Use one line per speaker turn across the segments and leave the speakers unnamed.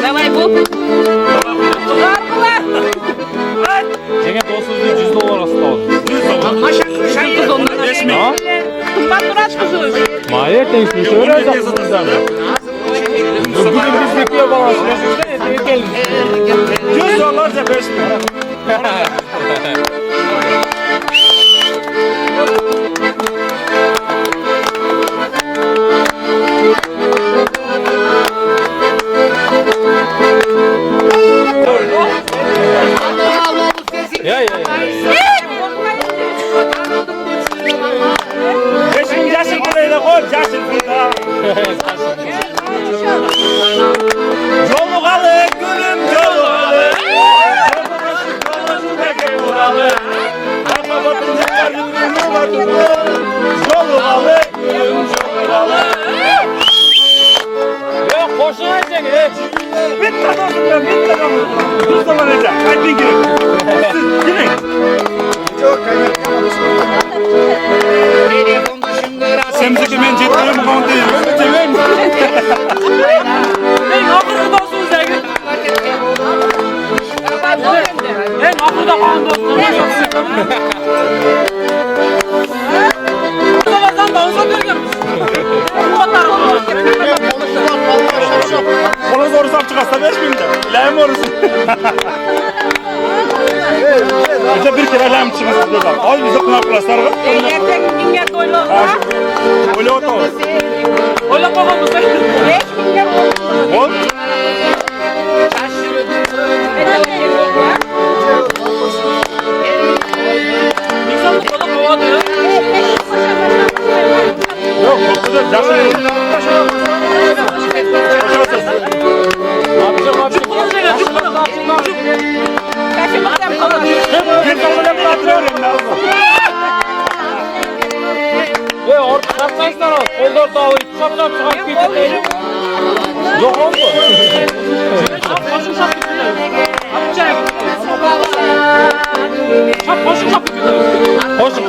Давай bu.
Cengen dostluğu $100 aslında.
Maşa kız ondan.
Ha?
Kımbat durat kızı.
Maliyet değişmiş. Öyle yapacaksınızlar. Bugün biz bekliyor bana. Süreçte gelin.
$100 5 lira.
Ya.
Yaşın buraya koy, yaşın burada. Yoluğalı gülüm yoluğalı. Yoluğalı gülüm yoluğalı.
Ya koşun edecek.
Bitti dostum ben, bitti dostum. Dostum olacak, hadi girin. Siz girin. Semzdeki men jetlerim kondu. Cevem.
En akırı dostum zengin. En akırı da kan dostum. Sabahtan da olsa bir gün.
Ona sorursam çıkarsa 5 bin de. Ləyim orası. Bize bir kere ləyim çıkmasın dedim. Al bize kulaklar var.
Erkek dinler doyla.
Öyle otur.
Öyle bakalım mı?
5 milyar oldu.
Ol.
İnsanlık kola kovadı ya.
Yok, bu da yaşın. Bir kapıda bir hatırlıyorum lazım.
Orta kapsaysınlar o. Kollar dağılıyor. Çap çıkart gitti. Yok oldu. Koşun çap gitti. Çap koşun çap gitti. Koşun.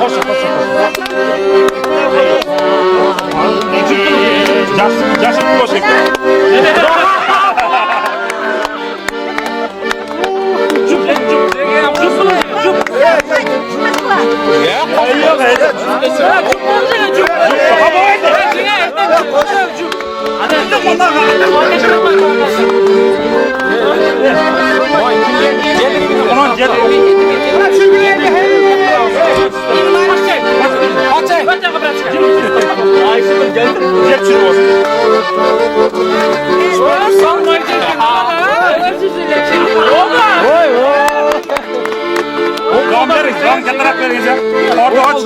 Yaşın bu şekilde. Yatarak vereceğim. Orada aç.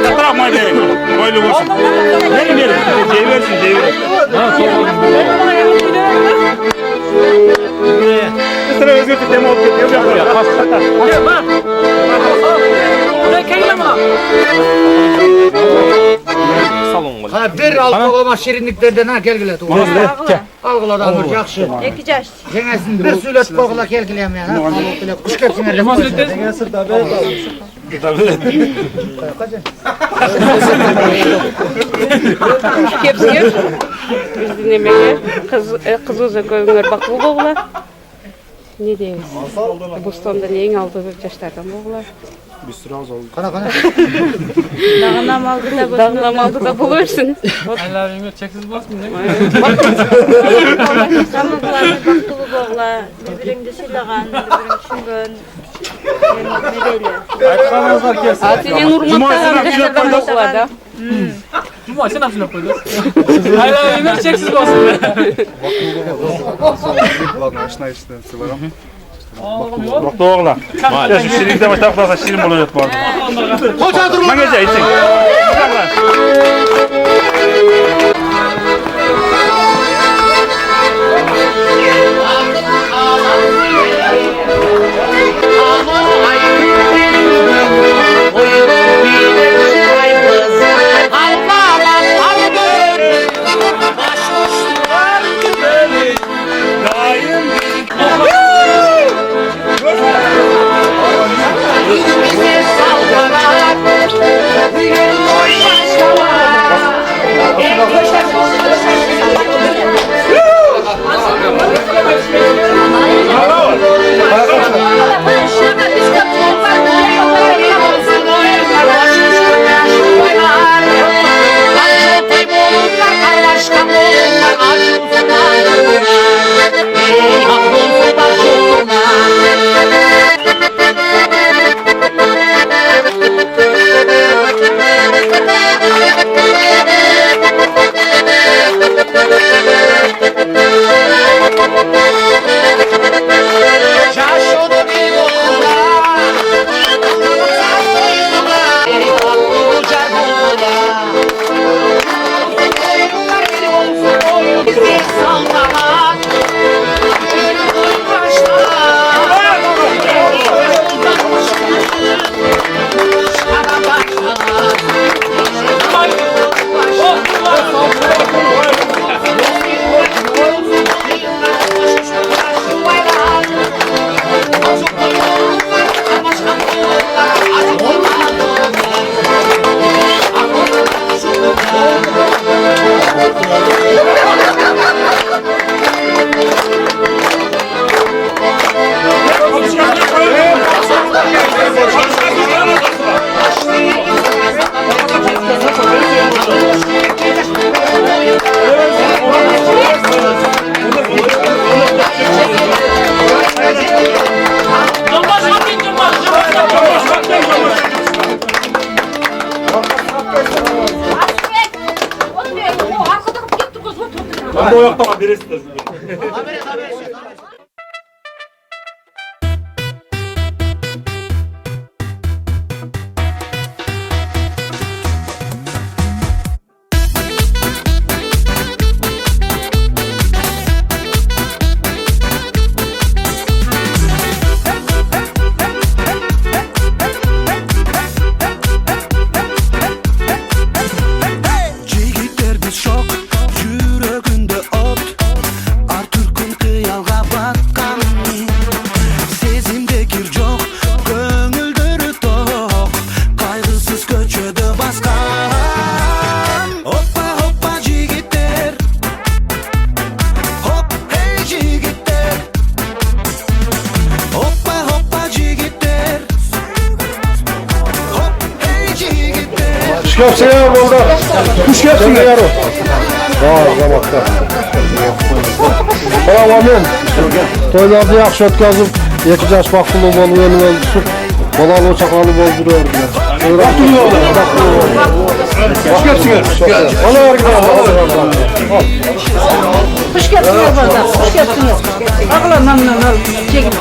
Yatarak mı değil? Böyle olsun. Verin. Devirsin. Üstüne özgürlük demo okuyor.
Gel bak. Kayla mı? Salon var.
Ha bir alkolama şirinliklerden ha gelgile. Algıladı amur yakşı.
Ekeceğiz.
Cengesin bir suylet kokula gelgileyem ya. Kuş kepsine de koysun.
Hepsi biz dinlemeye kızı görünür bak bu boğular. Ne diyeyim? Bostan'dan en aldı yaşlardan boğular.
Bir sürü az oldu.
Kana.
Dağınam aldı da bulursun.
Aylar yemek çeksiz basmıyor.
Samıqlar, baktığı boğla, bir-birini silagan, bir-birini şüngön, ne böyle.
Ayaklarınızlar gelsin.
Atinin urmakta yaşlardan boğular da.
Cuma sen nasıl yapıyorsun? Aylar yemek çeksiz basmıyor.
Doktor oğlan. Ya şu şirinlikte başlarsa şirin bulacak bu arada. Ben gece için. Ben de o yakta birisi de.
Jigitler biz şok, yüreğinde ot. Artürk'ün kıyalga bakkan. Sezimde gir yok, gönüldürü tok. Kaygısız köçödü baskan. Hoppa hoppa jigitler. Hop hey jigitler. Hoppa hoppa jigitler. Hop hey jigitler.
Kuş gelsin ya burada. Kuş gelsin ya yarı. Vay zamakta. Salam amin. Toylarda yaxşı ötkazıp 2 yaş bakılı bolup önüme düşüp bolalı uçaklarını bolduruyor. Bakılı oldu. Kuş gelsin ya. Bana var gidelim.
Kuş getirmiyor burada. Kuş getirmiyor. Akla memnun ol. Çekin.